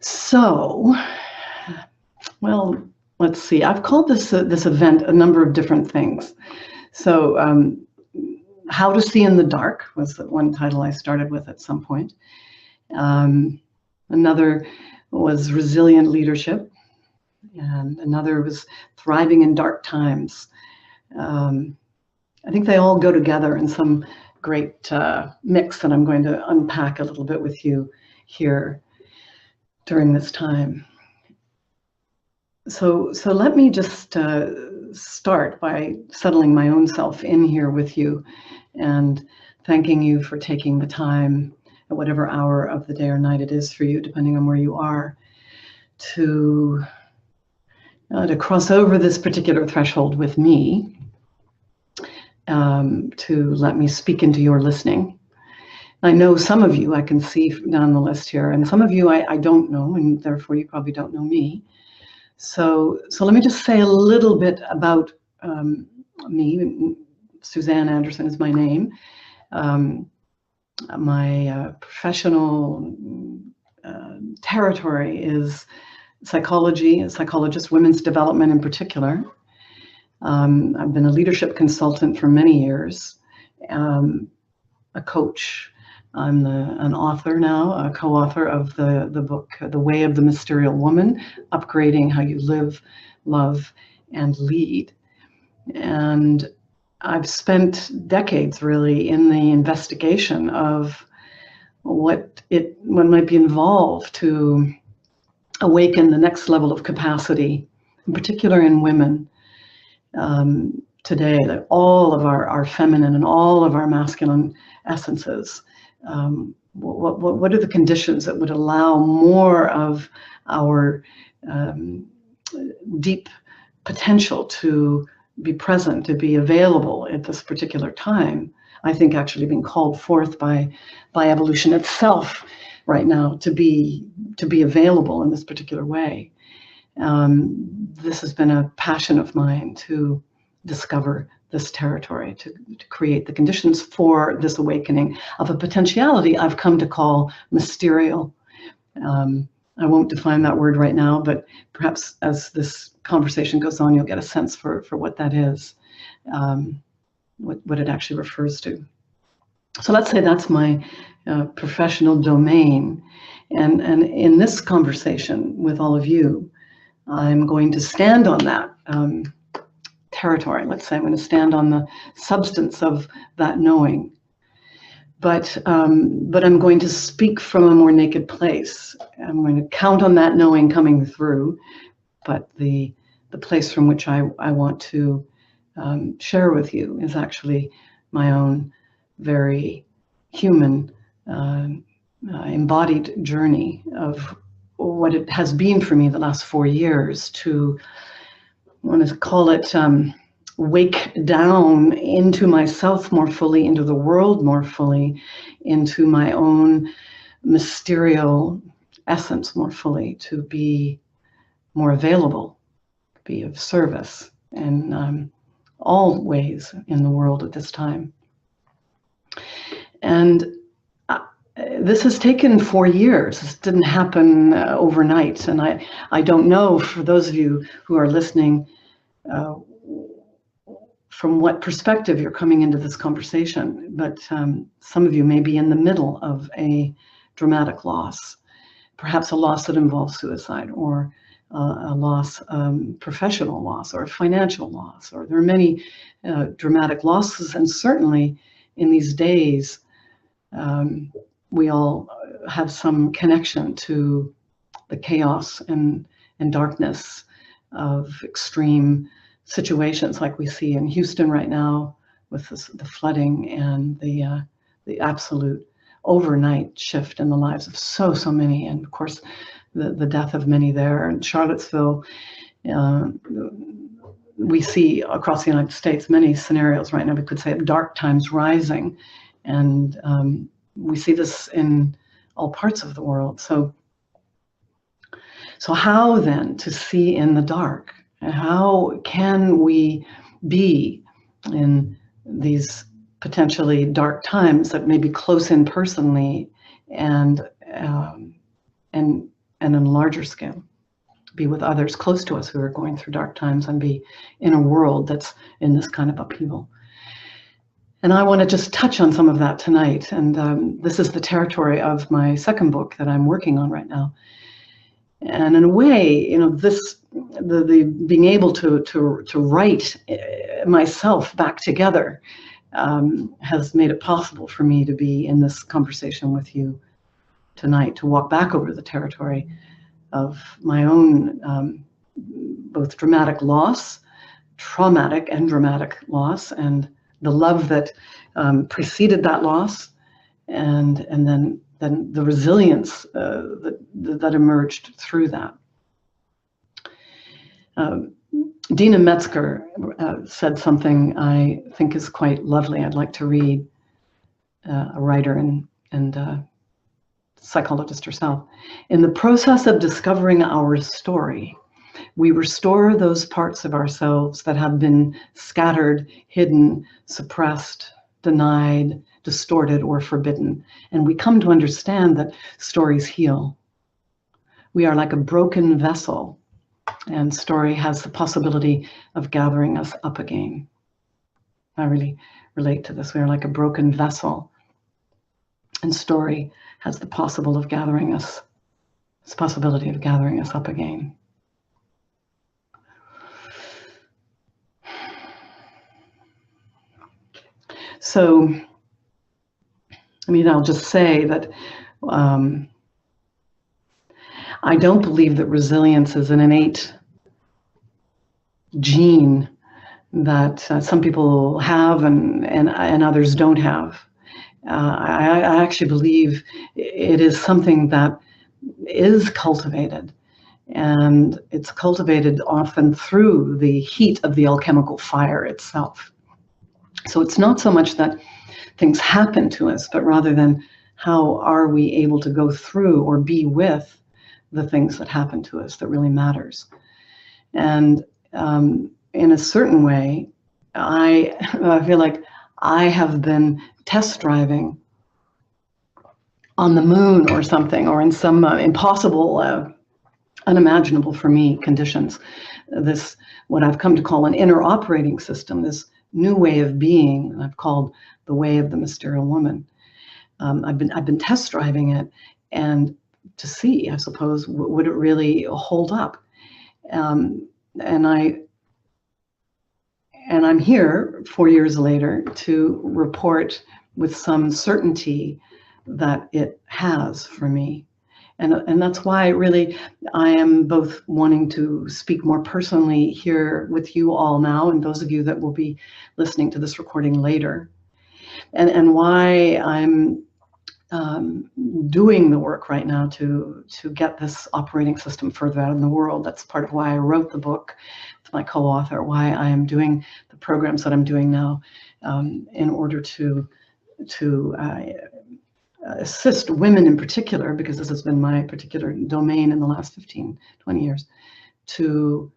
So, well, let's see. I've called this event a number of different things. So, How to See in the Dark was the one title I started with at some point. Another was Resilient Leadership, and another was Thriving in Dark Times. I think they all go together in some great mix that I'm going to unpack a little bit with you here during this time. So let me just start by settling my own self in here with you and thanking you for taking the time at whatever hour of the day or night it is for you, depending on where you are, to cross over this particular threshold with me, to let me speak into your listening. I know some of you I can see down the list here, and some of you I don't know, and therefore you probably don't know me. So let me just say a little bit about me. Suzanne Anderson is my name. My professional territory is psychology, a psychologist, women's development in particular. I've been a leadership consultant for many years, a coach. I'm an author now, a co-author of the book, The Way of the Mysterial Woman, Upgrading How You Live, Love, and Lead. And I've spent decades really in the investigation of what might be involved to awaken the next level of capacity, in particular in women. Today, that all of our feminine and all of our masculine essences, what are the conditions that would allow more of our deep potential to be present, to be available at this particular time? I think actually being called forth by evolution itself right now to be available in this particular way. This has been a passion of mine to discover this territory, to create the conditions for this awakening of a potentiality I've come to call mysterial. I won't define that word right now, but perhaps as this conversation goes on, you'll get a sense for what that is, what it actually refers to. So let's say that's my professional domain. And in this conversation with all of you, I'm going to stand on that territory. Let's say I'm going to stand on the substance of that knowing. But I'm going to speak from a more naked place. I'm going to count on that knowing coming through, but the place from which I want to share with you is actually my own very human, embodied journey of what it has been for me the last 4 years to, I want to call it, wake down into myself more fully, into the world more fully, into my own mysterial essence more fully, to be more available, be of service in all ways in the world at this time. And this has taken 4 years. This didn't happen overnight. And I don't know, for those of you who are listening, from what perspective you're coming into this conversation, but some of you may be in the middle of a dramatic loss, perhaps a loss that involves suicide, or a loss, professional loss, or financial loss, or there are many dramatic losses. And certainly in these days, we all have some connection to the chaos and darkness of extreme situations like we see in Houston right now with the flooding and the absolute overnight shift in the lives of so many, and of course the death of many there. In Charlottesville, we see across the United States many scenarios right now, we could say, of dark times rising, and we see this in all parts of the world. So how then to see in the dark? How can we be in these potentially dark times that may be close in personally and and on a larger scale, be with others close to us who are going through dark times, and be in a world that's in this kind of upheaval. And I want to just touch on some of that tonight. And this is the territory of my second book that I'm working on right now. And in a way, you know, the being able to write myself back together has made it possible for me to be in this conversation with you tonight, to walk back over the territory of my own both dramatic loss, traumatic and dramatic loss, and the love that preceded that loss, and then the resilience that emerged through that. Dina Metzger said something I think is quite lovely. I'd like to read, a writer and psychologist herself. In the process of discovering our story, we restore those parts of ourselves that have been scattered, hidden, suppressed, denied, distorted, or forbidden. And we come to understand that stories heal. We are like a broken vessel, and story has the possibility of gathering us up again. I really relate to this. We are like a broken vessel, and story has the possibility of gathering us up again. So, I mean, I'll just say that I don't believe that resilience is an innate gene that some people have and others don't have. I actually believe it is something that is cultivated, and it's cultivated often through the heat of the alchemical fire itself. So it's not so much that things happen to us, but rather than how are we able to go through or be with the things that happen to us that really matters. And in a certain way, I feel like I have been test driving on the moon or something, or in some impossible, unimaginable for me conditions. This, what I've come to call an inner operating system, this new way of being, I've called the way of the Mysterial Woman. I've been test driving it, and to see, I suppose, would it really hold up? And I'm here 4 years later to report with some certainty that it has for me. And that's why really I am both wanting to speak more personally here with you all now, and those of you that will be listening to this recording later, and why I'm doing the work right now to get this operating system further out in the world. That's part of why I wrote the book with my co-author, why I am doing the programs that I'm doing now, in order to assist women in particular, because this has been my particular domain in the last 15, 20 years, to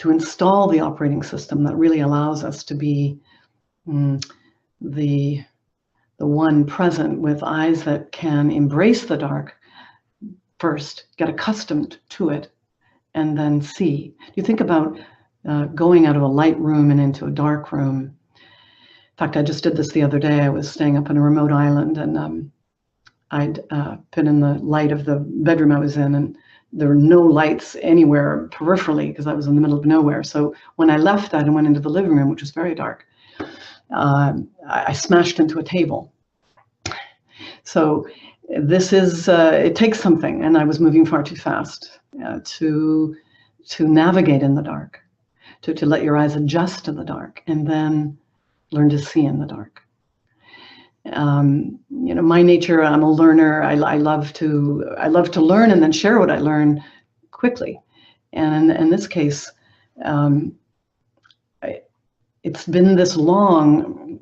install the operating system that really allows us to be the one present with eyes that can embrace the dark first, get accustomed to it, and then see. You think about going out of a light room and into a dark room. In fact, I just did this the other day. I was staying up on a remote island, and I'd been in the light of the bedroom I was in, and there were no lights anywhere peripherally because I was in the middle of nowhere. So when I left that and went into the living room, which was very dark, I smashed into a table. So this is, it takes something, and I was moving far too fast to navigate in the dark, to let your eyes adjust to the dark, and then learn to see in the dark. You know, my nature, I'm a learner. I love to learn and then share what I learn quickly. And in this case, it's been this long.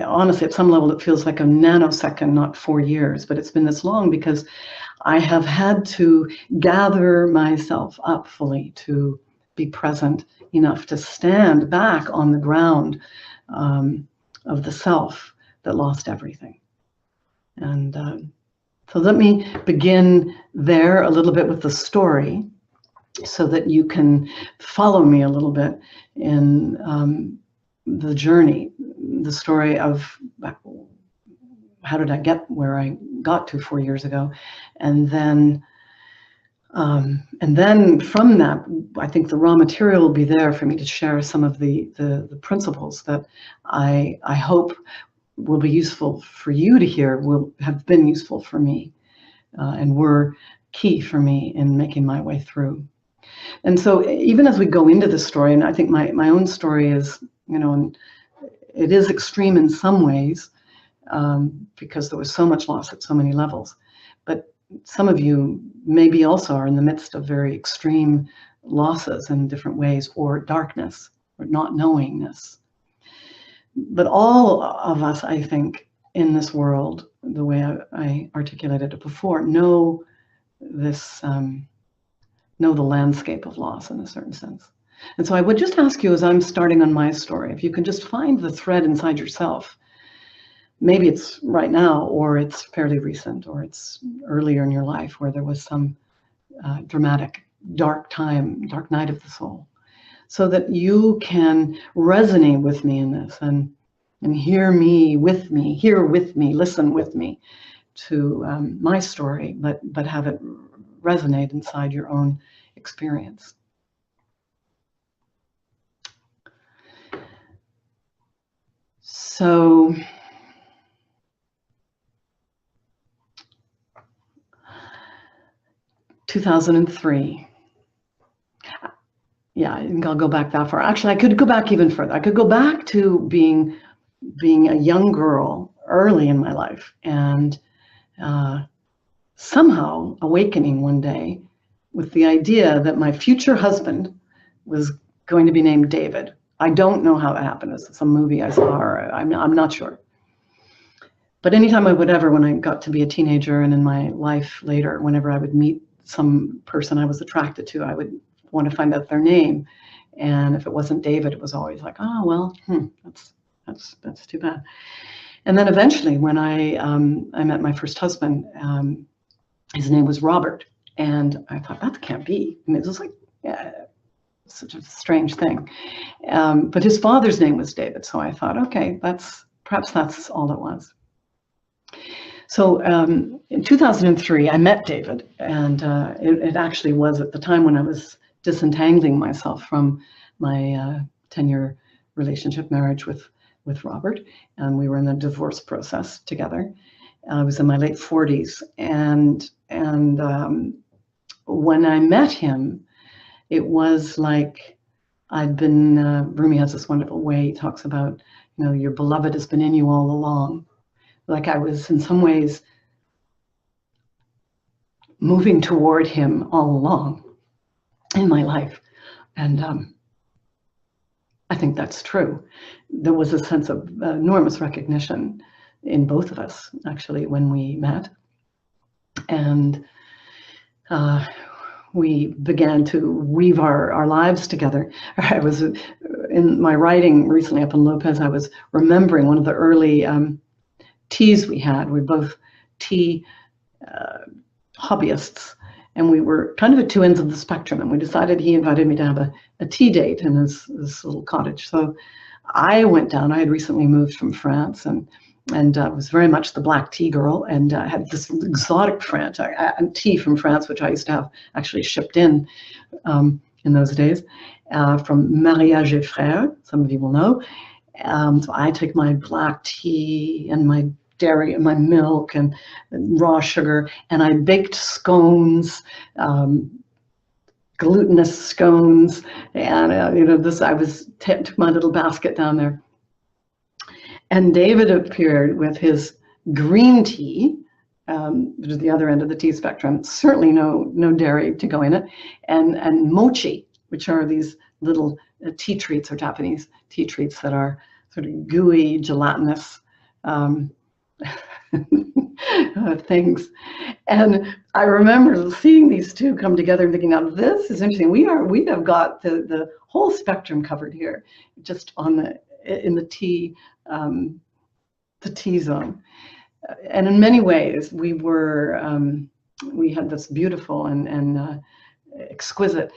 Honestly, at some level, it feels like a nanosecond, not 4 years, but it's been this long because I have had to gather myself up fully to be present enough to stand back on the ground of the self that lost everything. And So let me begin there a little bit with the story so that you can follow me a little bit in the journey, the story of how did I get where I got to 4 years ago. And then from that, I think the raw material will be there for me to share some of the principles that I hope will be useful for you to hear, will have been useful for me, and were key for me in making my way through. And so even as we go into the story, and I think my own story is, and it is extreme in some ways, because there was so much loss at so many levels. But some of you maybe also are in the midst of very extreme losses in different ways, or darkness, or not knowingness. But all of us, I think, in this world, the way I articulated it before, know this, know the landscape of loss in a certain sense. And so I would just ask you, as I'm starting on my story, if you can just find the thread inside yourself. Maybe it's right now, or it's fairly recent, or it's earlier in your life where there was some dramatic, dark time, dark night of the soul, so that you can resonate with me in this and hear me with me, hear with me, listen with me to my story, but have it resonate inside your own experience. So, ...2003. Yeah, I think I'll go back that far. Actually, I could go back even further. I could go back to being a young girl early in my life, and somehow awakening one day with the idea that my future husband was going to be named David. I don't know how it happened. It's some movie I saw, or I'm not sure. But anytime I would ever, when I got to be a teenager and in my life later, whenever I would meet some person I was attracted to, I would want to find out their name. And if it wasn't David, it was always like, oh, well, that's too bad. And then eventually, when I met my first husband, his name was Robert. And I thought, that can't be. And it was like, such a strange thing. But his father's name was David. So I thought, okay, perhaps that's all it was. So in 2003, I met David, and it actually was at the time when I was disentangling myself from my 10-year relationship marriage with Robert, and we were in the divorce process together. I was in my late 40s, and when I met him, it was like I'd been, Rumi has this wonderful way, he talks about, your beloved has been in you all along. Like I was in some ways moving toward him all along in my life. And I think that's true. There was a sense of enormous recognition in both of us, actually, when we met. And we began to weave our lives together. I was, in my writing recently up in Lopez, I was remembering one of the early teas we had. We're both tea hobbyists, and we were kind of at two ends of the spectrum, and we decided, he invited me to have a tea date in his little cottage. So I went down. I had recently moved from France, and was very much the black tea girl, and had this exotic tea from France, which I used to have actually shipped in those days, from Mariage et Frères, some of you will know. So I take my black tea and my dairy and my milk and raw sugar, and I baked scones, glutinous scones, and I took my little basket down there. And David appeared with his green tea, which is the other end of the tea spectrum, certainly no dairy to go in it, and mochi, which are these little tea treats, or Japanese tea treats that are sort of gooey, gelatinous things. And I remember seeing these two come together and thinking, now this is interesting. We have got the whole spectrum covered here, just in the tea zone. and in many ways, we had this beautiful and exquisite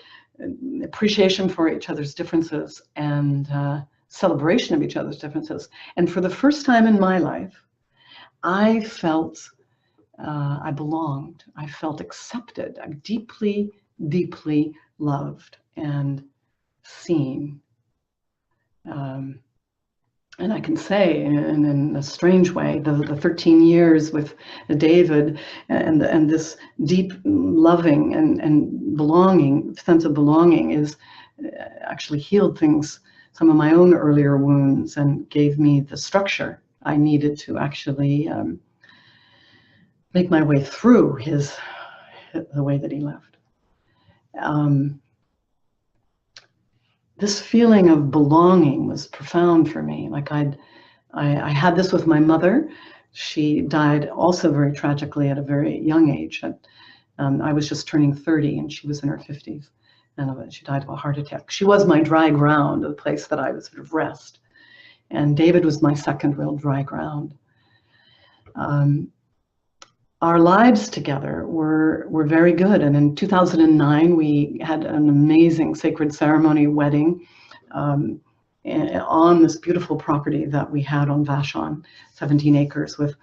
appreciation for each other's differences and celebration of each other's differences. And for the first time in my life, I felt I belonged. I felt accepted. I'm deeply, deeply loved and seen. And I can say, in a strange way, the 13 years with David and this deep loving and belonging, sense of belonging, is actually healed things, some of my own earlier wounds, and gave me the structure I needed to actually make my way through the way that he left. This feeling of belonging was profound for me. Like I had this with my mother. She died also very tragically at a very young age. I was just turning 30 and she was in her 50s, and she died of a heart attack. She was my dry ground, the place that I would sort of rest. And David was my second real dry ground. Our lives together were very good. And in 2009, we had an amazing sacred ceremony wedding on this beautiful property that we had on Vashon, 17 acres, with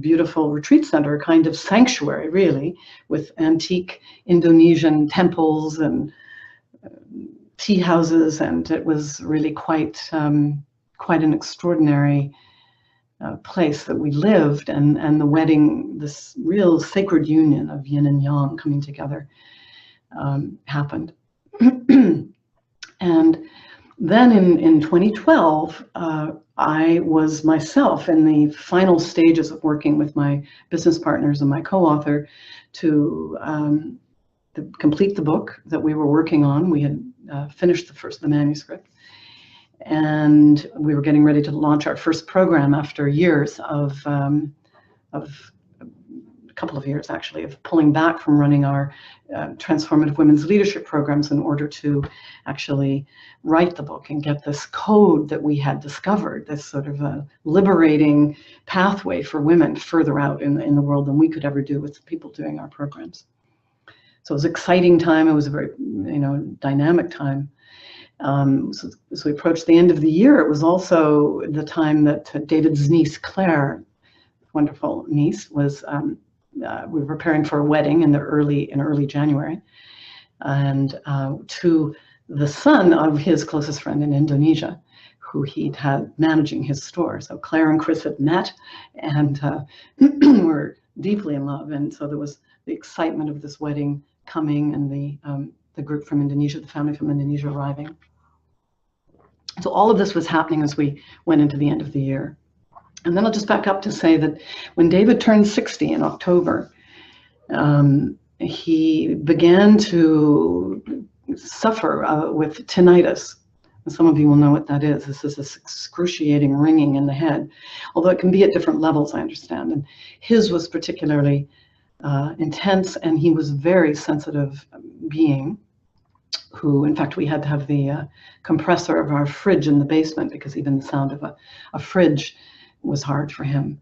beautiful retreat center, kind of sanctuary, really, with antique Indonesian temples and tea houses. And it was really quite an extraordinary place that we lived, and the wedding, this real sacred union of yin and yang coming together, happened. And then in 2012, I was myself in the final stages of working with my business partners and my co-author to complete the book that we were working on. We had finished the manuscript. And we were getting ready to launch our first program after years of a couple of years, actually, of pulling back from running our transformative women's leadership programs in order to actually write the book and get this code that we had discovered, this sort of a liberating pathway for women further out in the world than we could ever do with people doing our programs. So it was an exciting time. It was a very, dynamic time. So as we approached the end of the year, it was also the time that David's niece, Claire, wonderful niece, was, we were preparing for a wedding in early January, and to the son of his closest friend in Indonesia, who he'd had managing his store. So Claire and Chris had met and were deeply in love. And so there was the excitement of this wedding coming, and the group from Indonesia, the family from Indonesia arriving. So all of this was happening as we went into the end of the year. And then I'll just back up to say that when David turned 60 in October, he began to suffer with tinnitus. And some of you will know what that is. This is this excruciating ringing in the head, although it can be at different levels, I understand. And his was particularly intense, and he was a very sensitive being who, in fact, we had to have the compressor of our fridge in the basement because even the sound of a fridge was hard for him.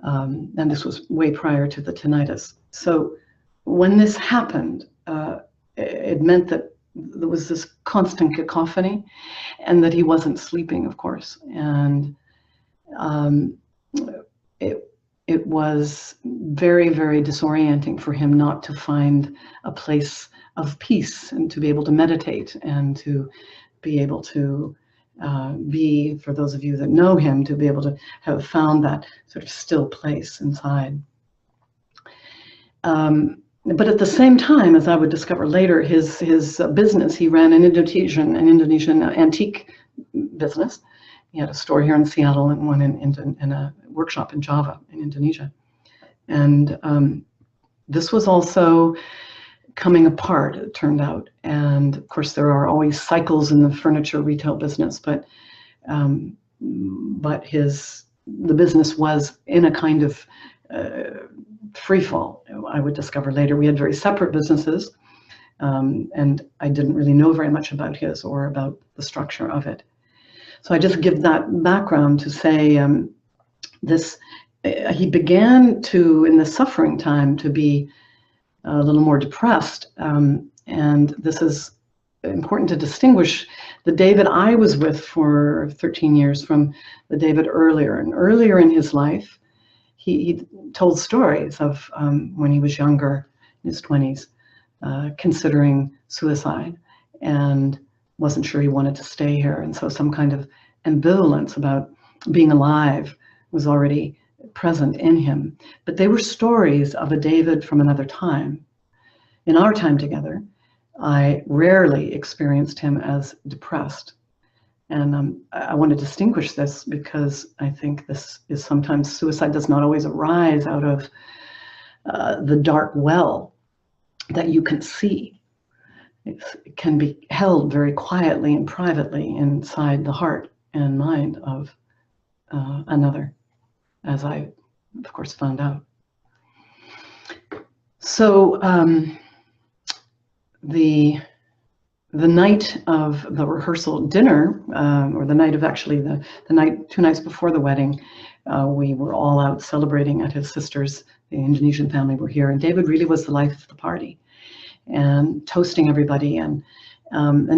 And this was way prior to the tinnitus. So when this happened, it meant that there was this constant cacophony and that he wasn't sleeping, of course. And it was very, very disorienting for him not to find a place of peace and to be able to meditate and to be able to be, for those of you that know him, to be able to have found that sort of still place inside. But at the same time, as I would discover later, his business, he ran an Indonesian antique business. He had a store here in Seattle and one in a workshop in Java in Indonesia. And this was also coming apart, it turned out. And of course, there are always cycles in the furniture retail business, but the business was in a kind of free fall, I would discover later. We had very separate businesses, and I didn't really know very much about his or about the structure of it. So I just give that background to say this he began to, in the suffering time, to be a little more depressed. And this is important to distinguish the David I was with for 13 years from the David earlier. And earlier in his life, he told stories of when he was younger, in his 20s, considering suicide and wasn't sure he wanted to stay here. And so some kind of ambivalence about being alive was already present in him. But they were stories of a David from another time. In our time together, I rarely experienced him as depressed. And I want to distinguish this because I think this is sometimes suicide does not always arise out of the dark well that you can see. It can be held very quietly and privately inside the heart and mind of another, as I, of course, found out. So the night of the rehearsal dinner, or the night of actually the night, 2 nights before the wedding, we were all out celebrating at his sister's. The Indonesian family were here, and David really was the life of the party, and toasting everybody, and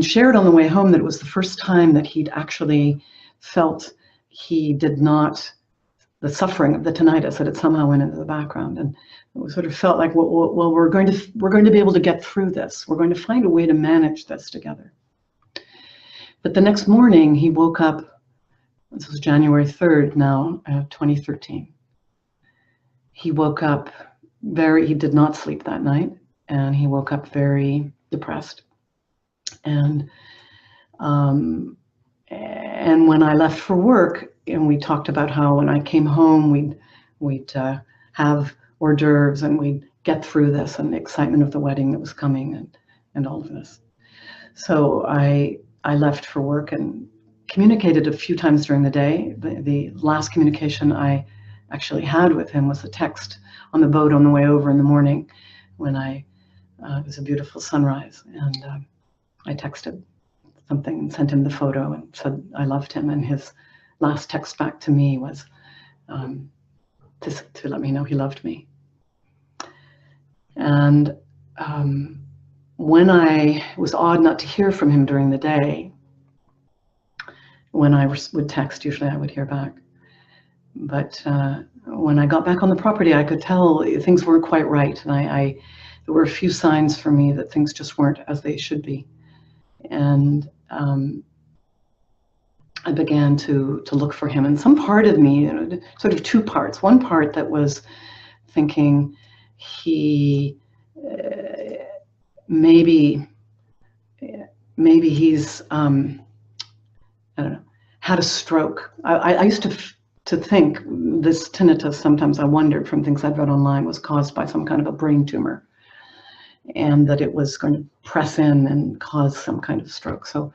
shared on the way home that it was the first time that he'd actually felt he did not, the suffering of the tinnitus, that it somehow went into the background, and it sort of felt like, well, we're going to be able to get through this. We're going to find a way to manage this together. But the next morning he woke up. This was January 3rd now, 2013. He woke up he did not sleep that night, and he woke up very depressed. And when I left for work, and we talked about how when I came home, we'd have hors d'oeuvres and we'd get through this, and the excitement of the wedding that was coming, and all of this. So I left for work and communicated a few times during the day. The last communication I actually had with him was a text on the boat on the way over in the morning when it was a beautiful sunrise, and I texted something and sent him the photo and said I loved him, and his last text back to me was to let me know he loved me. And when it was odd not to hear from him during the day. When I would text, usually I would hear back. But when I got back on the property, I could tell things weren't quite right. And there were a few signs for me that things just weren't as they should be. And I began to look for him. And some part of me, sort of 2 parts. One part that was thinking he maybe he's, I don't know, had a stroke. I used to think this tinnitus, sometimes I wondered from things I'd read online, was caused by some kind of a brain tumor, and that it was going to press in and cause some kind of stroke. So,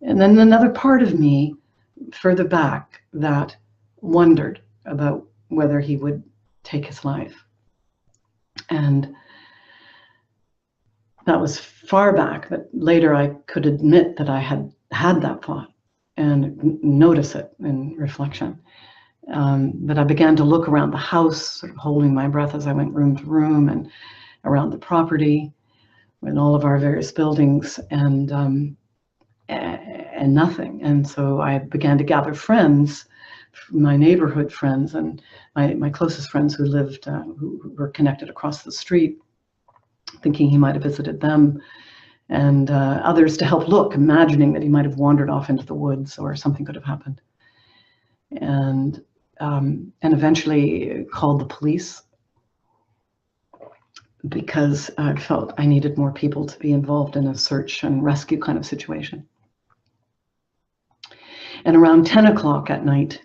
and then another part of me further back that wondered about whether he would take his life. And that was far back, but later I could admit that I had that thought and notice it in reflection. But I began to look around the house, sort of holding my breath as I went room to room, and around the property in all of our various buildings, and nothing. And so I began to gather friends, my neighborhood friends, and my closest friends who lived, who were connected across the street, thinking he might have visited them, and others to help look, imagining that he might have wandered off into the woods or something could have happened. And eventually called the police, because I felt I needed more people to be involved in a search and rescue kind of situation. And around 10 o'clock at night,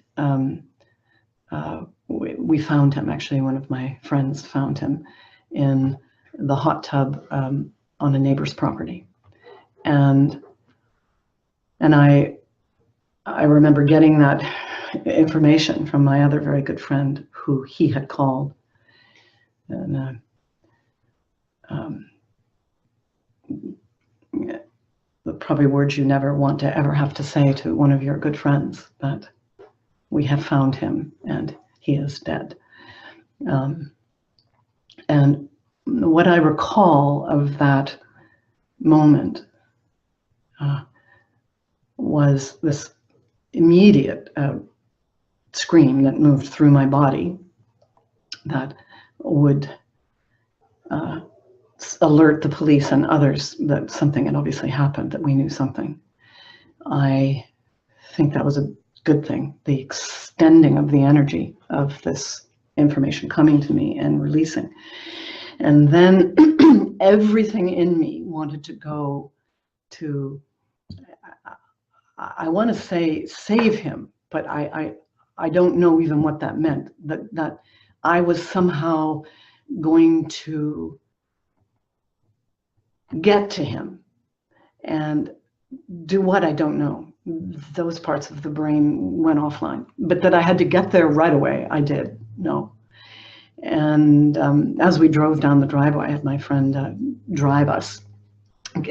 we found him. Actually, one of my friends found him in the hot tub on a neighbor's property. And I remember getting that information from my other very good friend who he had called. And the probably words you never want to ever have to say to one of your good friends, but we have found him and he is dead. And what I recall of that moment was this immediate scream that moved through my body that would alert the police and others that something had obviously happened, that we knew something. I think that was a good thing, the extending of the energy of this information coming to me and releasing. And then everything in me wanted to go to, I want to say save him, but I don't know even what that meant, that I was somehow going to get to him and do what, I don't know. Those parts of the brain went offline, but that I had to get there right away, I did know. And as we drove down the driveway, I had my friend drive us,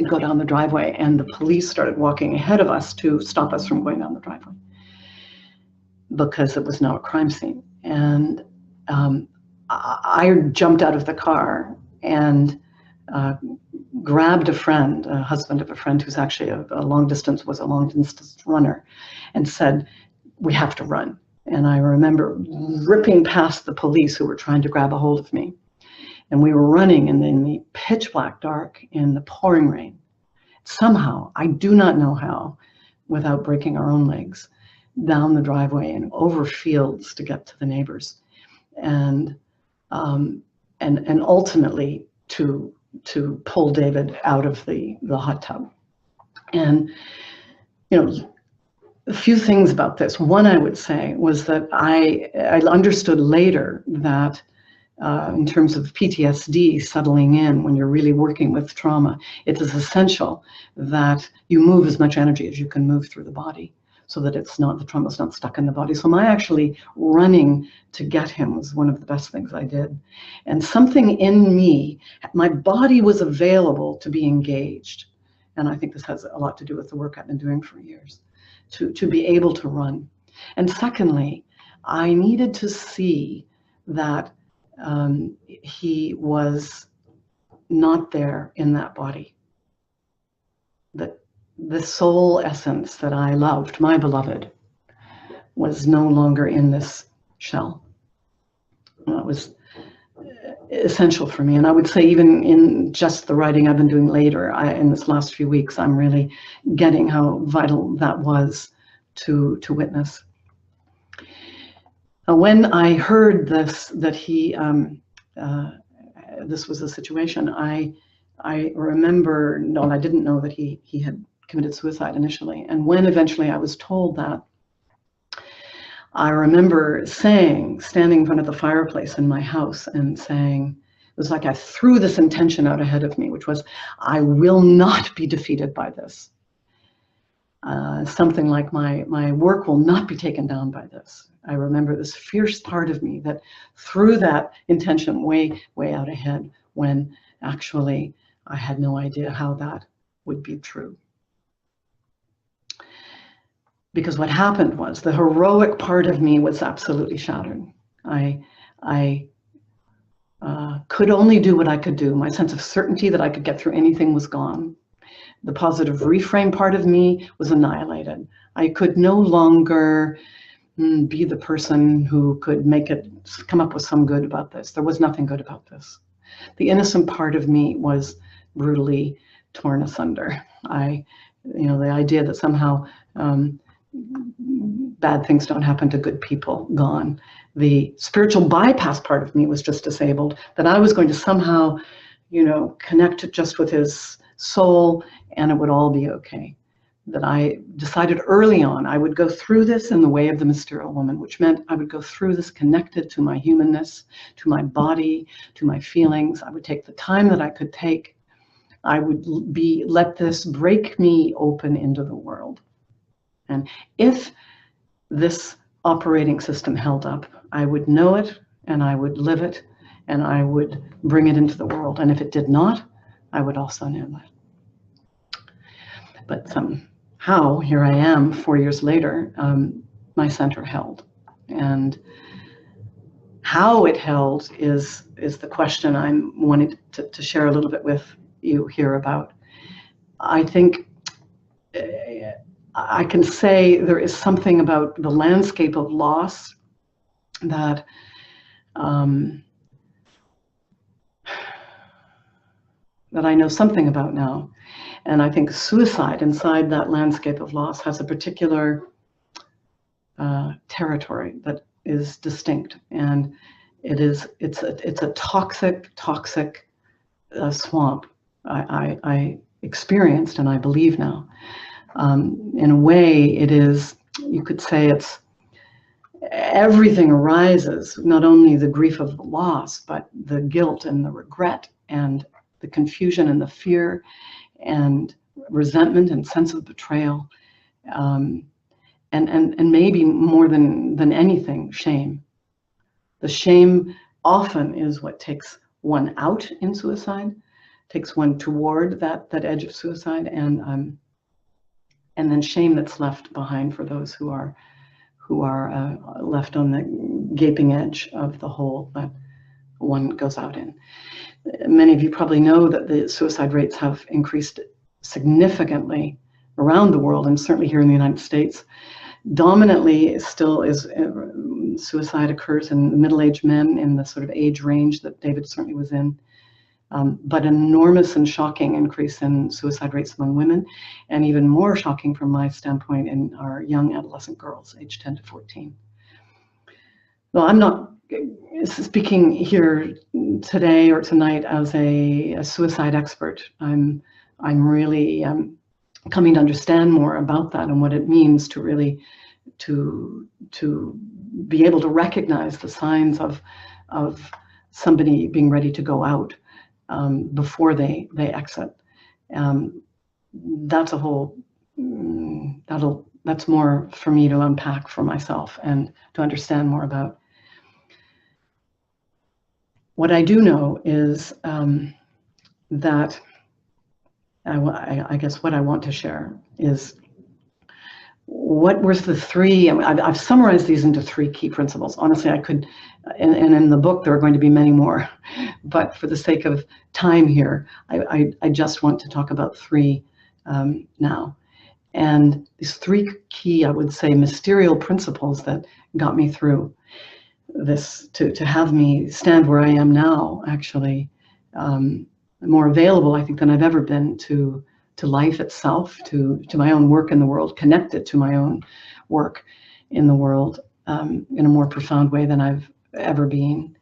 go down the driveway, and the police started walking ahead of us to stop us from going down the driveway because it was now a crime scene. And I jumped out of the car and grabbed a friend, a husband of a friend who's actually a long distance runner, and said, "We have to run." And I remember ripping past the police who were trying to grab a hold of me. And we were running in the pitch black dark in the pouring rain. Somehow, I do not know how, without breaking our own legs, down the driveway and over fields to get to the neighbors. And ultimately to pull David out of the hot tub. And, you know, a few things about this. One, I would say, was that I understood later that in terms of PTSD settling in when you're really working with trauma, it is essential that you move as much energy as you can move through the body so that the trauma's not stuck in the body. So my actually running to get him was one of the best things I did. And something in me, my body was available to be engaged. And I think this has a lot to do with the work I've been doing for years, to be able to run. And secondly, I needed to see that he was not there in that body. That the soul essence that I loved, my beloved, was no longer in this shell. That was essential for me. And I would say even in just the writing I've been doing later, in this last few weeks, I'm really getting how vital that was to witness. When I heard this, that this was the situation, I remember, no, I didn't know that he had committed suicide initially. And when eventually I was told that, I remember standing in front of the fireplace in my house and saying, it was like I threw this intention out ahead of me, which was, I will not be defeated by this. Something like my work will not be taken down by this. I remember this fierce part of me that threw that intention way, way out ahead when actually I had no idea how that would be true. Because what happened was the heroic part of me was absolutely shattered. I could only do what I could do. My sense of certainty that I could get through anything was gone. The positive reframe part of me was annihilated. I could no longer be the person who could come up with some good about this. There was nothing good about this. The innocent part of me was brutally torn asunder. The idea that somehow bad things don't happen to good people, gone. The spiritual bypass part of me was just disabled, that I was going to somehow, connect just with his soul and it would all be okay. That I decided early on I would go through this in the way of the Mysterial Woman, which meant I would go through this connected to my humanness, to my body, to my feelings. I would take the time that I could take. I would let this break me open into the world. And if this operating system held up, I would know it and I would live it and I would bring it into the world. And if it did not, I would also know that. But somehow, here I am 4 years later, my center held. And How it held is the question I'm wanting to share a little bit with you here about. I think I can say there is something about the landscape of loss that that I know something about now. And I think suicide inside that landscape of loss has a particular territory that is distinct, and it's a toxic swamp. I experienced, and I believe now. In a way, it is, you could say, it's everything arises, not only the grief of the loss, but the guilt and the regret and the confusion and the fear and resentment and sense of betrayal, and maybe more than anything, shame. The shame often is what takes one out in suicide, takes one toward that edge of suicide, and then shame that's left behind for those who are left on the gaping edge of the hole that one goes out in. Many of you probably know that the suicide rates have increased significantly around the world, and certainly here in the United States. Dominantly still is suicide occurs in middle-aged men in the sort of age range that David certainly was in. But an enormous and shocking increase in suicide rates among women, and even more shocking from my standpoint in our young adolescent girls, aged 10 to 14. Well, I'm not speaking here today or tonight as a suicide expert. I'm really coming to understand more about that and what it means to really to be able to recognize the signs of somebody being ready to go out before they exit. That's a whole that's more for me to unpack for myself and to understand more about. What I do know is that I guess what I want to share is what was the three. I've summarized these into three key principles. Honestly, I could, and in the book there are going to be many more, but for the sake of time here, I just want to talk about three now. And these three key, I would say, mysterious principles that got me through this, to have me stand where I am now, actually, more available, I think, than I've ever been to life itself, to my own work in the world, connected to my own work in the world in a more profound way than I've ever been.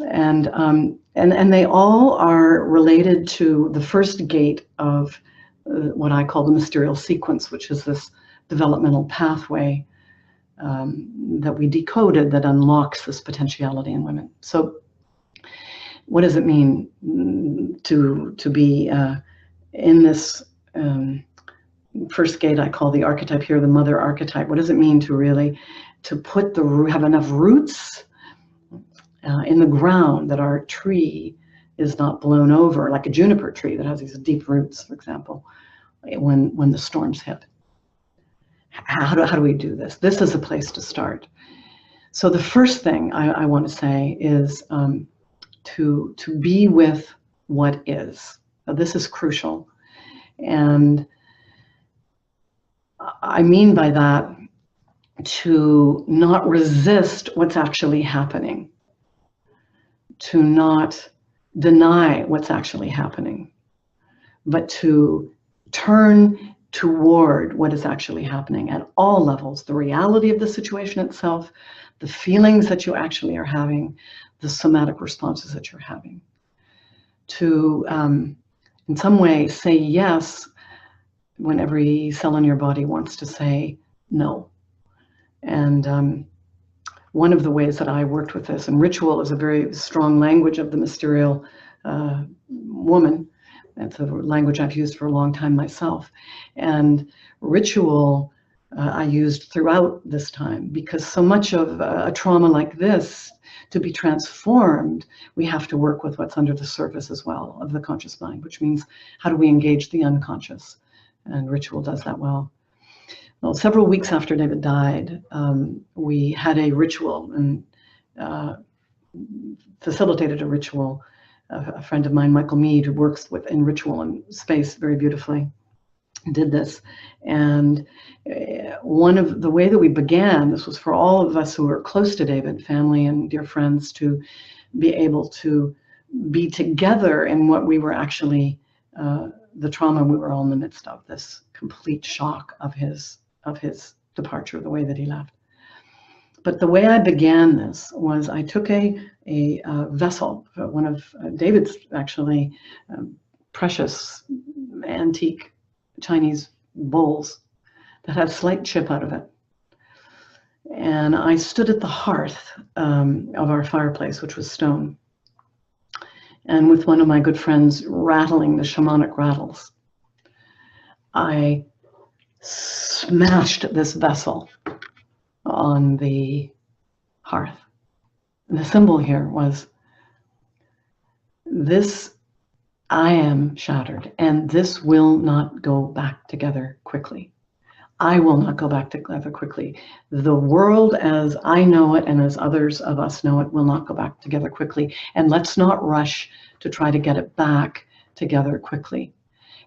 And they all are related to the first gate of what I call the mysterious sequence, which is this developmental pathway that we decoded that unlocks this potentiality in women. So what does it mean to be in this first gate I call the archetype here, the mother archetype? What does it mean to really have enough roots in the ground that our tree is not blown over, like a juniper tree that has these deep roots, for example, when the storms hit? How do we do this? This is a place to start. So the first thing I want to say is to be with what is. Now, this is crucial. And I mean by that to not resist what's actually happening, to not deny what's actually happening, but to turn toward what is actually happening at all levels, the reality of the situation itself, the feelings that you actually are having, the somatic responses that you're having. To, in some way, say yes when every cell in your body wants to say no. And one of the ways that I worked with this, and ritual is a very strong language of the mysterial woman. It's a language I've used for a long time myself. And ritual I used throughout this time, because so much of a trauma like this, to be transformed, we have to work with what's under the surface as well of the conscious mind, which means how do we engage the unconscious? And ritual does that well. Well, several weeks after David died, we had a ritual, and facilitated a ritual. A friend of mine, Michael Mead, who works in ritual and space very beautifully, did this. And one of the way that we began, this was for all of us who were close to David, family and dear friends, to be able to be together in what we were actually, the trauma we were all in the midst of, this complete shock of his departure, the way that he left. But the way I began this was I took a vessel, one of David's actually precious antique Chinese bowls that had a slight chip out of it. And I stood at the hearth of our fireplace, which was stone, and with one of my good friends rattling the shamanic rattles, I smashed this vessel on the hearth. And the symbol here was, this I am shattered, and this will not go back together quickly. I will not go back together quickly. The world as I know it and as others of us know it will not go back together quickly. And let's not rush to try to get it back together quickly.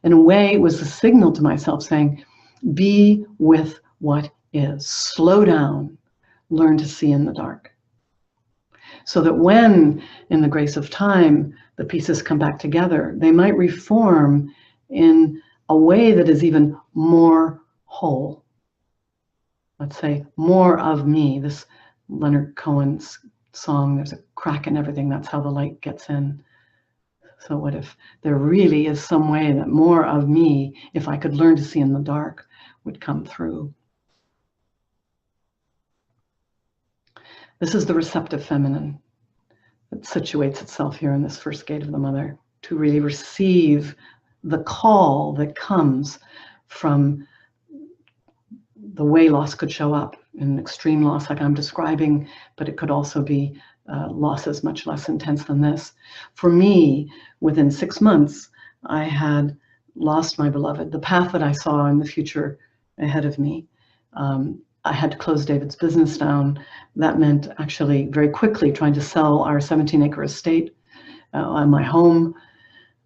In a way, it was a signal to myself saying, be with what is. Slow down, learn to see in the dark. So that when, in the grace of time, the pieces come back together, they might reform in a way that is even more whole. Let's say, more of me. This Leonard Cohen's song, there's a crack in everything, that's how the light gets in. So what if there really is some way that more of me, if I could learn to see in the dark, would come through? This is the receptive feminine that situates itself here in this first gate of the mother, to really receive the call that comes from the way loss could show up in extreme loss like I'm describing, but it could also be losses much less intense than this. For me, within 6 months, I had lost my beloved. The path that I saw in the future ahead of me, I had to close David's business down. That meant actually very quickly trying to sell our 17-acre estate on my home.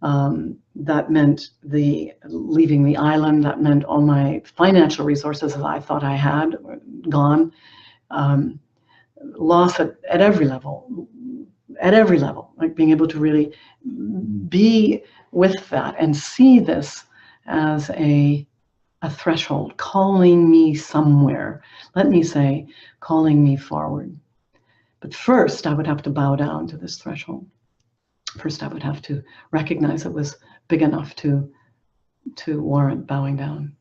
That meant leaving the island. That meant all my financial resources that I thought I had were gone. Loss at every level, like being able to really be with that and see this as a threshold, calling me somewhere. Let me say, calling me forward. But first, I would have to bow down to this threshold. First, I would have to recognize it was big enough to warrant bowing down.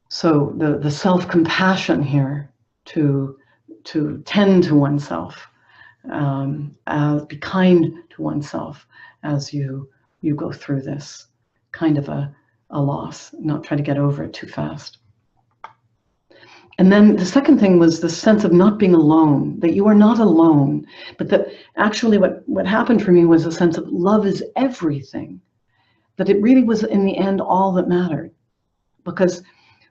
So the self-compassion here to tend to oneself, be kind to oneself as you go through this kind of a loss, not try to get over it too fast. And then the second thing was the sense of not being alone, that you are not alone, but that actually what happened for me was a sense of love is everything, that it really was in the end all that mattered. Because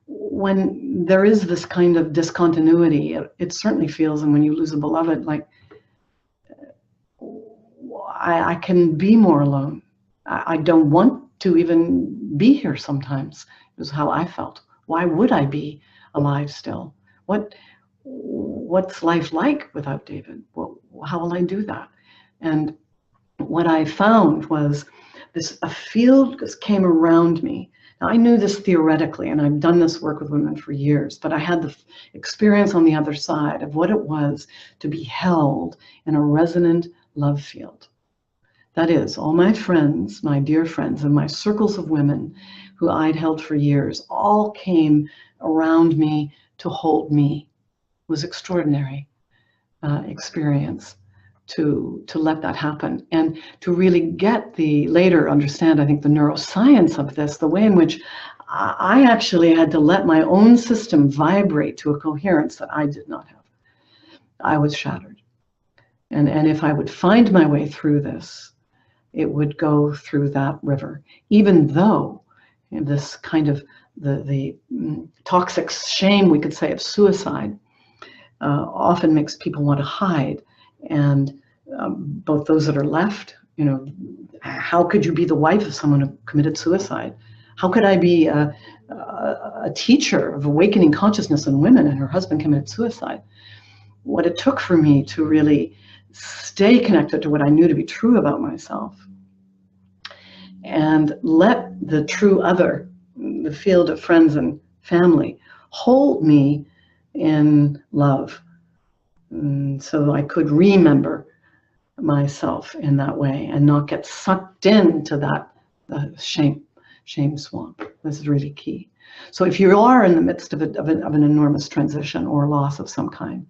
when there is this kind of discontinuity, it certainly feels, and when you lose a beloved, like I can be more alone. I don't want to even be here sometimes, is how I felt. Why would I be alive still? What's life like without David? How will I do that? And what I found was a field just came around me. Now, I knew this theoretically, and I've done this work with women for years, but I had the experience on the other side of what it was to be held in a resonant love field. That is, all my friends, my dear friends, and my circles of women who I'd held for years, all came around me to hold me. It was extraordinary experience to let that happen, and to really get later understand, I think, the neuroscience of this, the way in which I actually had to let my own system vibrate to a coherence that I did not have. I was shattered. And if I would find my way through this, it would go through that river, even though this kind of the toxic shame, we could say, of suicide often makes people want to hide. And both those that are left, you know, how could you be the wife of someone who committed suicide? How could I be a teacher of awakening consciousness in women and her husband committed suicide? What it took for me to really stay connected to what I knew to be true about myself and let the true other, the field of friends and family, hold me in love, so I could remember myself in that way and not get sucked into that shame swamp. This is really key. So if you are in the midst of an enormous transition or loss of some kind,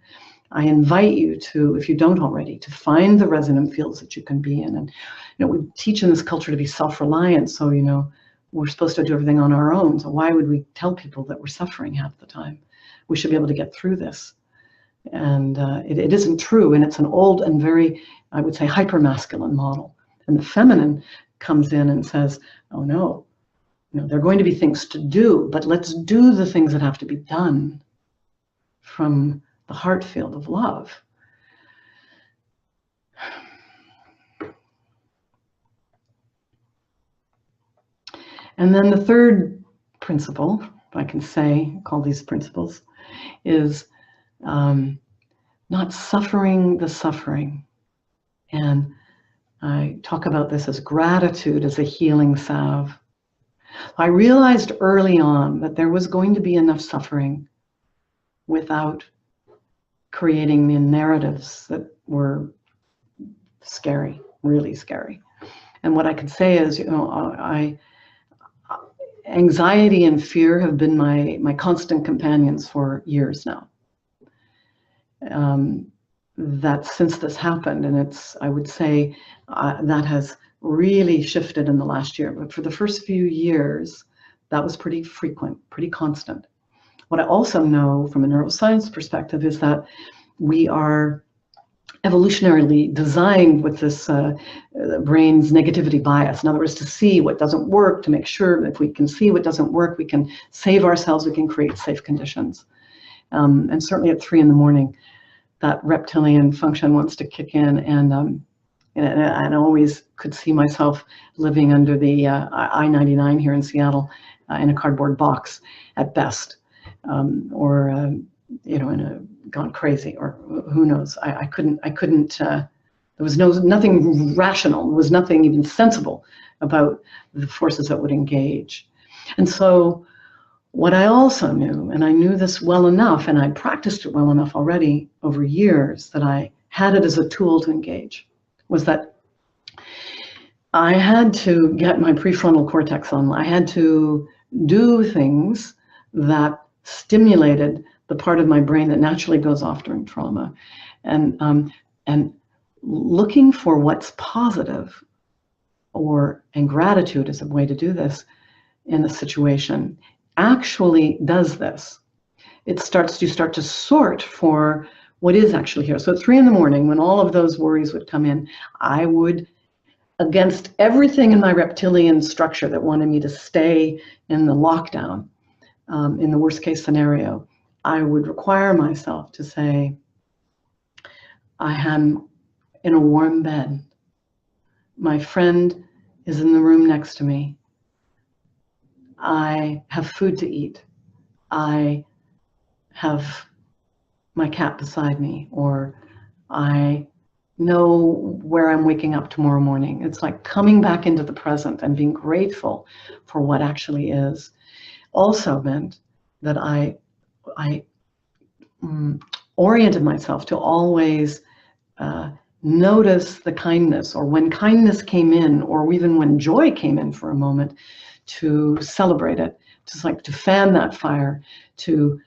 I invite you to, if you don't already, to find the resonant fields that you can be in. And you know, we teach in this culture to be self-reliant, so you know, we're supposed to do everything on our own. So why would we tell people that we're suffering half the time? We should be able to get through this. And it isn't true, and it's an old and very, I would say, hyper-masculine model. And the feminine comes in and says, oh no, you know, there are going to be things to do, but let's do the things that have to be done from the heart field of love. And then the third principle, if I can say, call these principles, is not suffering the suffering. And I talk about this as gratitude as a healing salve. I realized early on that there was going to be enough suffering without creating the narratives that were scary, really scary. And what I can say is, you know, anxiety and fear have been my constant companions for years now. That since this happened, and it's, I would say, that has really shifted in the last year. But for the first few years, that was pretty frequent, pretty constant. What I also know from a neuroscience perspective is that we are evolutionarily designed with this brain's negativity bias. In other words, to see what doesn't work, to make sure that if we can see what doesn't work, we can save ourselves, we can create safe conditions. And certainly at 3 in the morning, that reptilian function wants to kick in, and I always could see myself living under the I-99 here in Seattle in a cardboard box at best, or you know, in a gone crazy, or who knows. I couldn't. There was nothing rational. There was nothing even sensible about the forces that would engage. And so, what I also knew, and I knew this well enough, and I practiced it well enough already over years, that I had it as a tool to engage, was that I had to get my prefrontal cortex on. I had to do things that stimulated the part of my brain that naturally goes off during trauma, and looking for what's positive, and gratitude is a way to do this in a situation, actually does this. You start to sort for what is actually here. So at 3 in the morning, when all of those worries would come in, I would, against everything in my reptilian structure that wanted me to stay in the lockdown, in the worst case scenario, I would require myself to say, I am in a warm bed. My friend is in the room next to me. I have food to eat. I have my cat beside me, or I know where I'm waking up tomorrow morning. It's like coming back into the present and being grateful for what actually is. Also meant that I oriented myself to always notice the kindness, or when kindness came in, or even when joy came in for a moment, to celebrate it, just like to fan that fire, to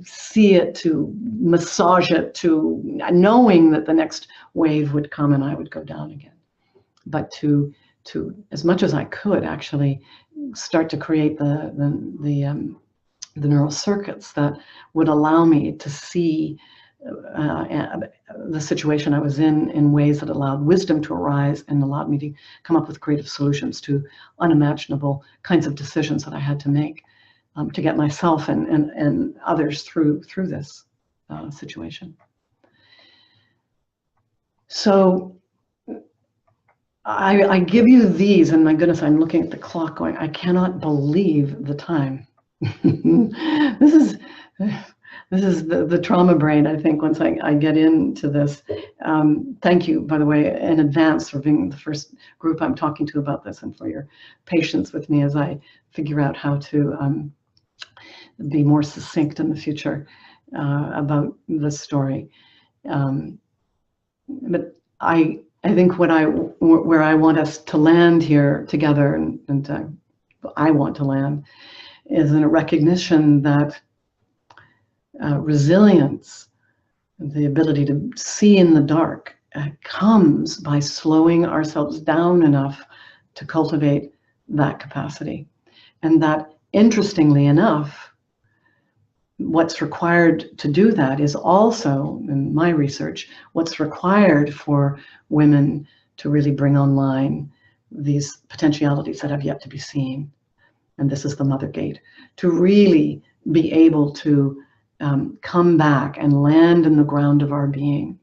see it, to massage it, to knowing that the next wave would come and I would go down again. But to as much as I could actually start to create the neural circuits that would allow me to see the situation I was in ways that allowed wisdom to arise and allowed me to come up with creative solutions to unimaginable kinds of decisions that I had to make to get myself and others through this. situation. So I give you these, and my goodness, I'm looking at the clock going, I cannot believe the time. This is the trauma brain, I think, once I get into this. Thank you, by the way, in advance for being the first group I'm talking to about this, and for your patience with me as I figure out how to be more succinct in the future about this story. But I think where I want us to land here together, and I want to land, is in a recognition that resilience, the ability to see in the dark, comes by slowing ourselves down enough to cultivate that capacity. And that, interestingly enough, what's required to do that is also, in my research, what's required for women to really bring online these potentialities that have yet to be seen. And this is the mother gate, to really be able to come back and land in the ground of our being.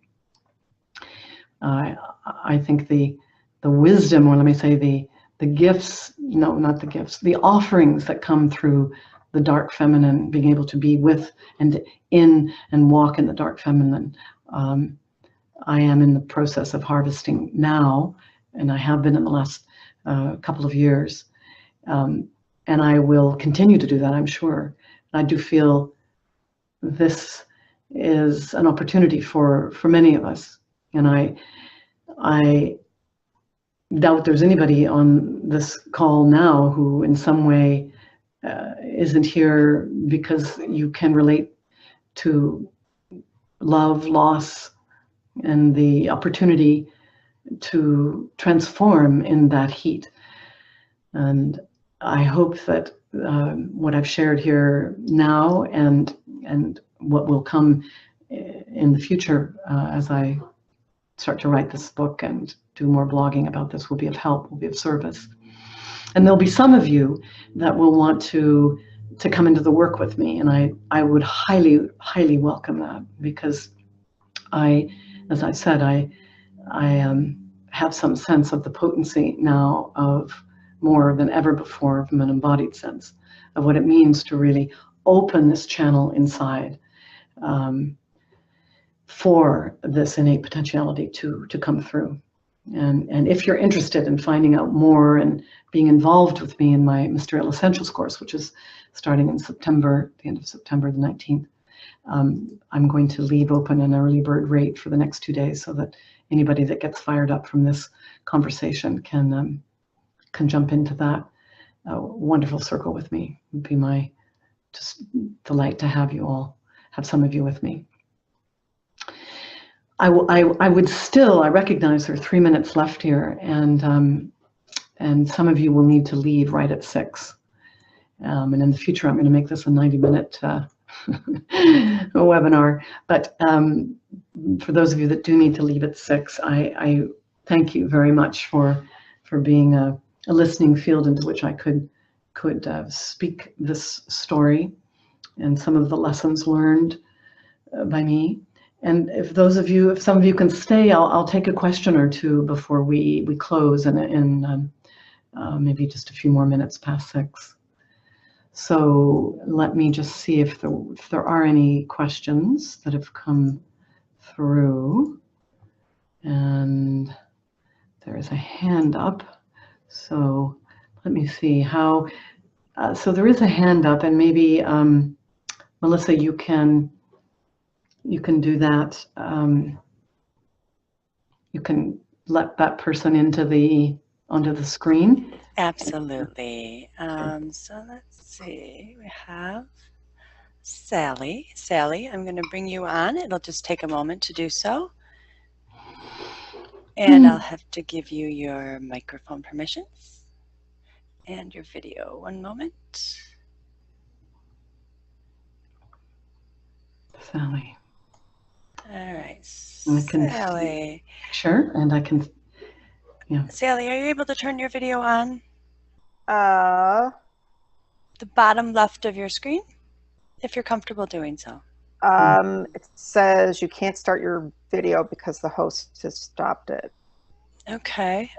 I think the wisdom, or let me say the gifts, no, not the gifts, the offerings that come through the dark feminine, being able to be with and in and walk in the dark feminine. I am in the process of harvesting now, and I have been in the last couple of years. And I will continue to do that, I'm sure. I do feel this is an opportunity for many of us. And I doubt there's anybody on this call now who in some way isn't here because you can relate to love, loss, and the opportunity to transform in that heat. And I hope that what I've shared here now and what will come in the future as I start to write this book and do more blogging about this will be of help, will be of service. And there'll be some of you that will want to come into the work with me, and I would highly, highly welcome that, because as I said, I have some sense of the potency now of more than ever before, from an embodied sense of what it means to really open this channel inside for this innate potentiality to come through. And if you're interested in finding out more and being involved with me in my Mysterial Essentials course, which is starting in September, the end of September the 19th, I'm going to leave open an early bird rate for the next 2 days, so that anybody that gets fired up from this conversation can jump into that wonderful circle with me. It would be my just delight to have you all, have some of you with me. I would still, I recognize there are 3 minutes left here, and some of you will need to leave right at 6. And in the future, I'm going to make this a 90-minute webinar. But for those of you that do need to leave at 6, I thank you very much for being a listening field into which I could speak this story and some of the lessons learned by me. And if some of you can stay, I'll take a question or two before we close in maybe just a few more minutes past 6. So let me just see if there are any questions that have come through. And there is a hand up. So let me see how. So there is a hand up, and maybe Melissa, you can do that. You can let that person onto the screen. Absolutely. So let's see. We have Sally. Sally, I'm going to bring you on. It'll just take a moment to do so. And I'll have to give you your microphone permissions and your video. One moment. Sally. All right, Sally. Sure, and I can, yeah. Sally, are you able to turn your video on? The bottom left of your screen, if you're comfortable doing so. It says you can't start your video because the host has stopped it. Okay.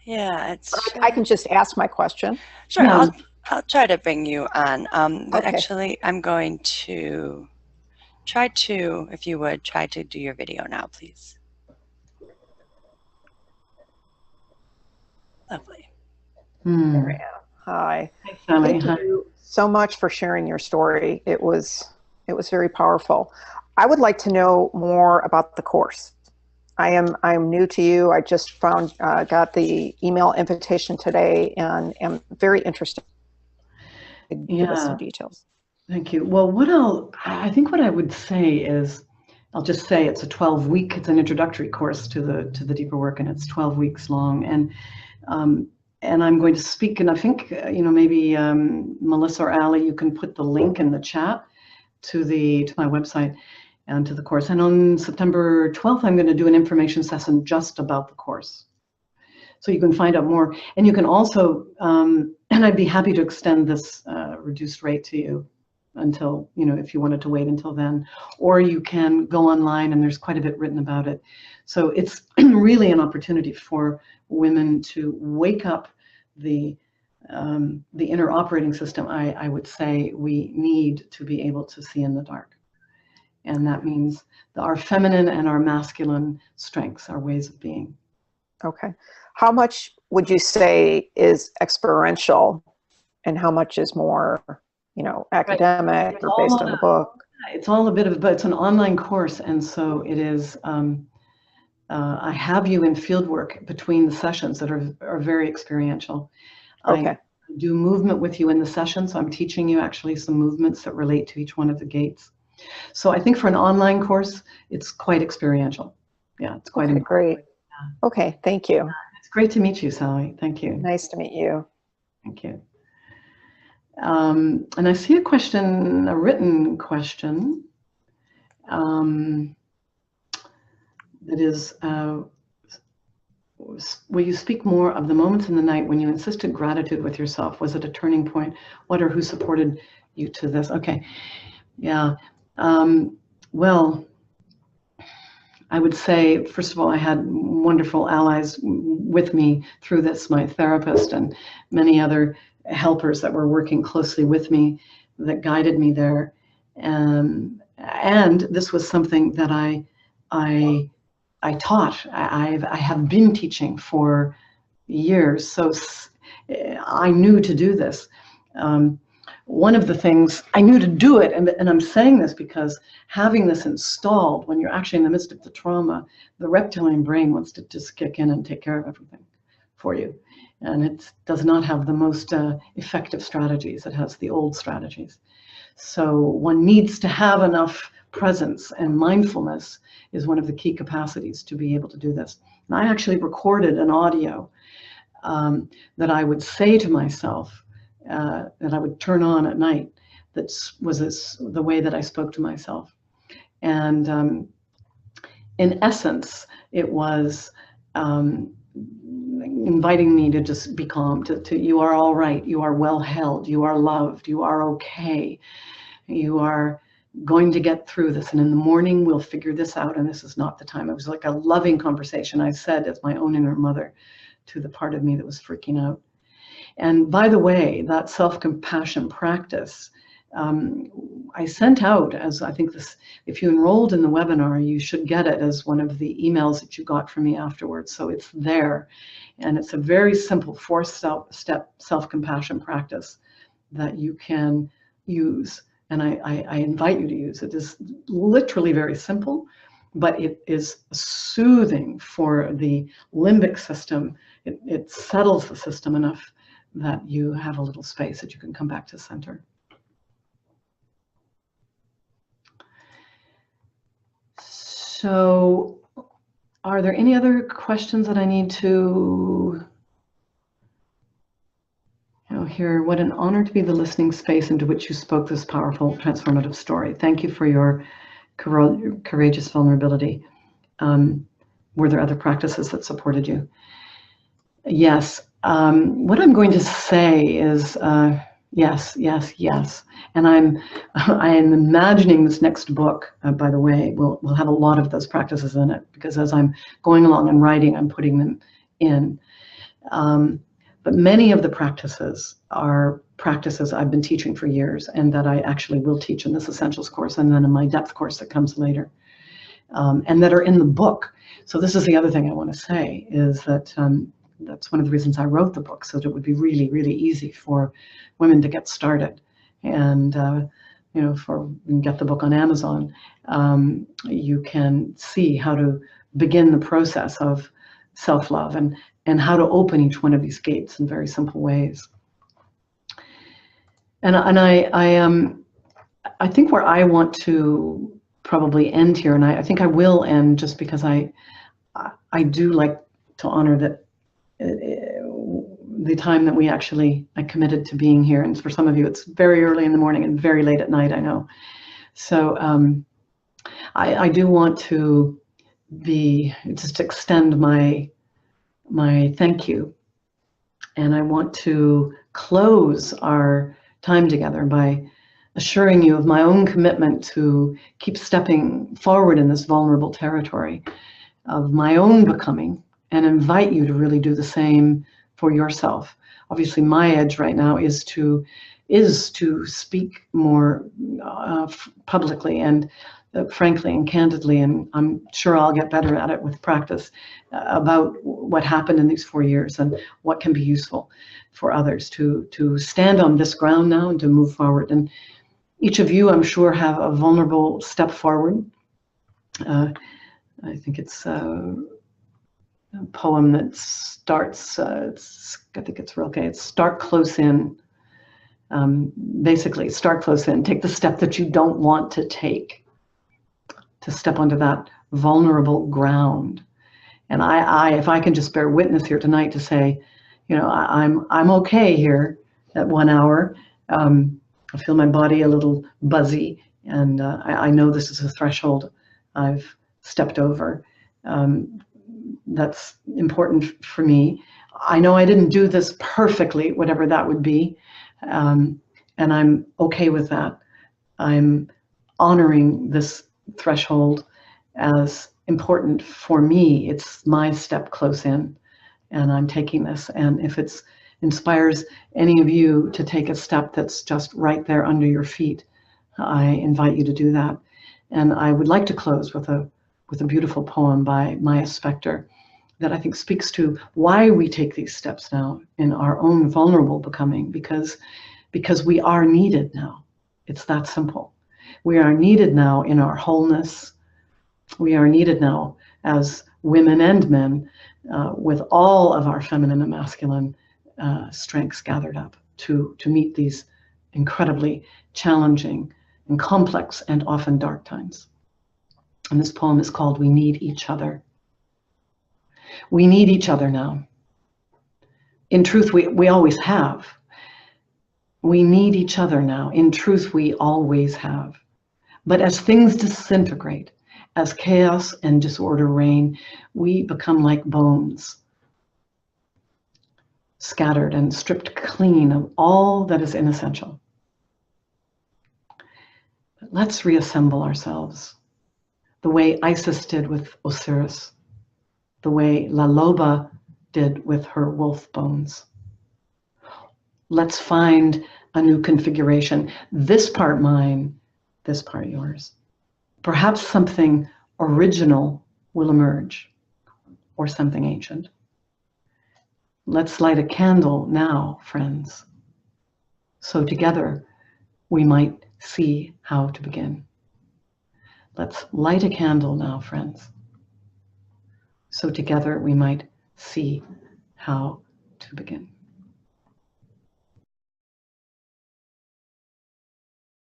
Yeah, it's. I can just ask my question. Sure, Yeah. I'll try to bring you on. But Okay. actually, I'm going to try to, if you would, try to do your video now, please. Lovely. Hmm. Hi. Hi, Sally. Thank Hi. you so much for sharing your story. It was very powerful. I would like to know more about the course. I'm new to you. I just got the email invitation today and am very interested. Give us some details. Thank you. Well, I think what I would say is, I'll just say it's a 12-week, it's an introductory course to the deeper work, and it's 12 weeks long. And I'm going to speak, and I think, maybe Melissa or Ali, you can put the link in the chat to my website and to the course. And on September 12th, I'm going to do an information session just about the course. So you can find out more. And you can also, and I'd be happy to extend this reduced rate to you until, if you wanted to wait until then, or you can go online and there's quite a bit written about it. So it's really an opportunity for women to wake up the inner operating system. I would say we need to be able to see in the dark. And that means our feminine and our masculine strengths, our ways of being. Okay. How much would you say is experiential and how much is more, academic or based on the book? It's all a bit of, but it's an online course. And so it is, I have you in field work between the sessions that are very experiential. Okay. I do movement with you in the session. So I'm teaching you actually some movements that relate to each one of the gates. So I think for an online course, it's quite experiential. Yeah, it's quite great. Yeah. Okay, thank you. It's great to meet you, Sally. Thank you. Nice to meet you. Thank you. And I see a question, a written question, that is, will you speak more of the moments in the night when you insisted gratitude with yourself? Was it a turning point? What or who supported you to this? Okay, yeah. Well, I would say, first of all, I had wonderful allies with me through this, my therapist and many other helpers that were working closely with me that guided me there. And this was something that I taught. I have been teaching for years, so I knew to do this. One of the things I knew to do it, and I'm saying this because having this installed when you're actually in the midst of the trauma, the reptilian brain wants to just kick in and take care of everything for you. And it does not have the most effective strategies. It has the old strategies. So one needs to have enough presence, and mindfulness is one of the key capacities to be able to do this. And I actually recorded an audio that I would say to myself, that I would turn on at night. That was the way that I spoke to myself. And in essence, it was inviting me to just be calm, to you are all right, you are well held, you are loved, you are okay, you are going to get through this, and in the morning we'll figure this out, and this is not the time. It was like a loving conversation I said as my own inner mother to the part of me that was freaking out. And by the way, that self-compassion practice, I sent out as, I think this, if you enrolled in the webinar, you should get it as one of the emails that you got from me afterwards. So it's there. And it's a very simple 4-step self-compassion practice that you can use. And I invite you to use it. It's literally very simple, but it is soothing for the limbic system. It settles the system enough that you have a little space that you can come back to center. So are there any other questions that I need to hear? What an honor to be the listening space into which you spoke this powerful, transformative story. Thank you for your courageous vulnerability. Were there other practices that supported you? Yes. What I'm going to say is, Yes, yes, yes. And I am imagining this next book, by the way, will have a lot of those practices in it, because as I'm going along and writing, I'm putting them in. But many of the practices are practices I've been teaching for years, and that I actually will teach in this Essentials course and then in my Depth course that comes later, and that are in the book. So this is the other thing I want to say, is that that's one of the reasons I wrote the book, so that it would be really, really easy for women to get started. And you know, you can get the book on Amazon. You can see how to begin the process of self-love and how to open each one of these gates in very simple ways. And I think where I want to probably end here, and I think I will end, just because I do like to honor that the time that I committed to being here. And for some of you, it's very early in the morning and very late at night, I know. So I do want to just extend my thank you. And I want to close our time together by assuring you of my own commitment to keep stepping forward in this vulnerable territory of my own becoming, and invite you to really do the same for yourself. Obviously, my edge right now is to speak more publicly and frankly and candidly, and I'm sure I'll get better at it with practice, about what happened in these 4 years and what can be useful for others to stand on this ground now and to move forward. And each of you, I'm sure, have a vulnerable step forward. I think it's a poem that starts, I think it's Rilke, it's start close in. Basically, start close in. Take the step that you don't want to take, to step onto that vulnerable ground. And if I can just bear witness here tonight to say, you know, I'm okay here at 1 hour. I feel my body a little buzzy, and I know this is a threshold I've stepped over. That's important for me. I know I didn't do this perfectly, whatever that would be, and I'm okay with that. I'm honoring this threshold as important for me. It's my step close in, and I'm taking this. And if it inspires any of you to take a step that's just right there under your feet, I invite you to do that. And I would like to close with a beautiful poem by Maya Spector that I think speaks to why we take these steps now in our own vulnerable becoming, because we are needed now. It's that simple. We are needed now in our wholeness. We are needed now as women and men, with all of our feminine and masculine strengths gathered up to meet these incredibly challenging and complex and often dark times. And this poem is called We Need Each Other. We need each other now. In truth, we always have. We need each other now. In truth, we always have. But as things disintegrate, as chaos and disorder reign, we become like bones, scattered and stripped clean of all that is inessential. But let's reassemble ourselves the way Isis did with Osiris, the way La Loba did with her wolf bones. Let's find a new configuration. This part mine, this part yours. Perhaps something original will emerge, or something ancient. Let's light a candle now, friends, so together we might see how to begin. Let's light a candle now, friends, so together we might see how to begin.